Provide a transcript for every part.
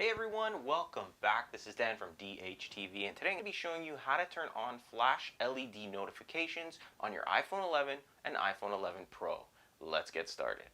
Hey everyone, welcome back. This is Dan from DHTV, and today I'm going to be showing you how to turn on flash LED notifications on your iPhone 11 and iPhone 11 Pro. Let's get started.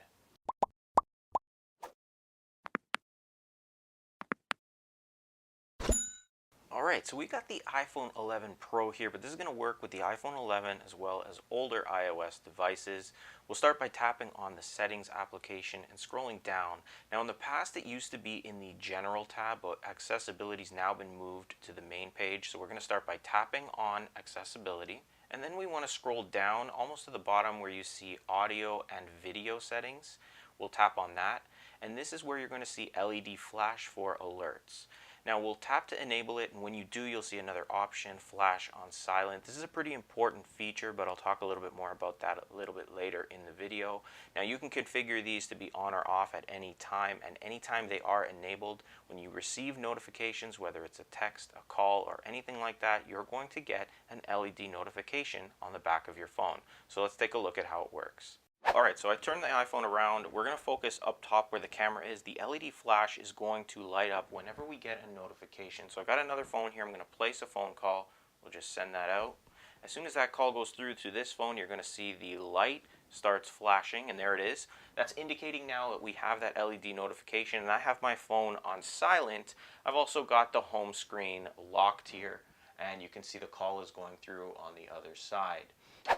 Alright, so we got the iPhone 11 Pro here, but this is going to work with the iPhone 11 as well as older iOS devices. We'll start by tapping on the Settings application and scrolling down. Now in the past it used to be in the General tab, but Accessibility's now been moved to the main page. So we're going to start by tapping on Accessibility, and then we want to scroll down almost to the bottom where you see Audio and Video Settings. We'll tap on that, and this is where you're going to see LED flash for alerts. Now we'll tap to enable it, and when you do, you'll see another option, flash on silent. This is a pretty important feature, but I'll talk a little bit more about that a little bit later in the video. Now you can configure these to be on or off at any time, and anytime they are enabled, when you receive notifications, whether it's a text, a call, or anything like that, you're going to get an LED notification on the back of your phone. So let's take a look at how it works. Alright, so I turned the iPhone around. We're going to focus up top where the camera is. The LED flash is going to light up whenever we get a notification. So I've got another phone here. I'm going to place a phone call. We'll just send that out. As soon as that call goes through to this phone, you're going to see the light starts flashing, and there it is. That's indicating now that we have that LED notification, and I have my phone on silent. I've also got the home screen locked here, and you can see the call is going through on the other side.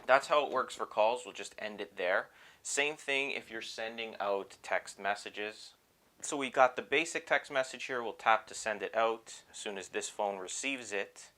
That's how it works for calls. We'll just end it there. Same thing if you're sending out text messages. So we got the basic text message here. We'll tap to send it out. As soon as this phone receives it,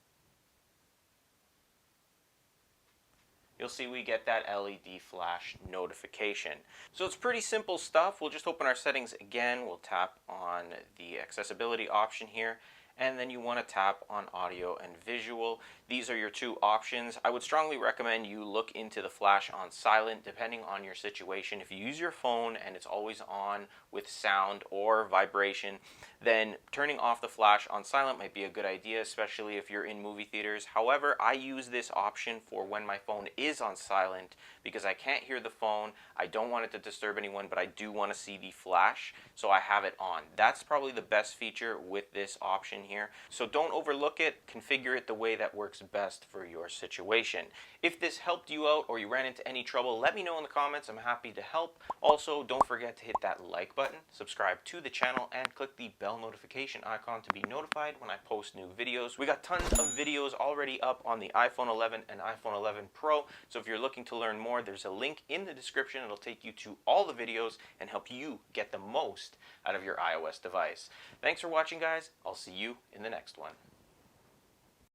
you'll see we get that LED flash notification. So it's pretty simple stuff. We'll just open our settings again. We'll tap on the accessibility option here, and then you want to tap on audio and visual. These are your two options. I would strongly recommend you look into the flash on silent depending on your situation. If you use your phone and it's always on with sound or vibration, then turning off the flash on silent might be a good idea, especially if you're in movie theaters. However, I use this option for when my phone is on silent because I can't hear the phone. I don't want it to disturb anyone, but I do want to see the flash, so I have it on. That's probably the best feature with this option here. So don't overlook it. Configure it the way that works best for your situation. If this helped you out or you ran into any trouble, let me know in the comments. I'm happy to help. Also, don't forget to hit that like button, subscribe to the channel, and click the bell notification icon to be notified when I post new videos. We got tons of videos already up on the iPhone 11 and iPhone 11 Pro, so if you're looking to learn more, there's a link in the description. It'll take you to all the videos and help you get the most out of your iOS device. Thanks for watching, guys. I'll see you in the next one.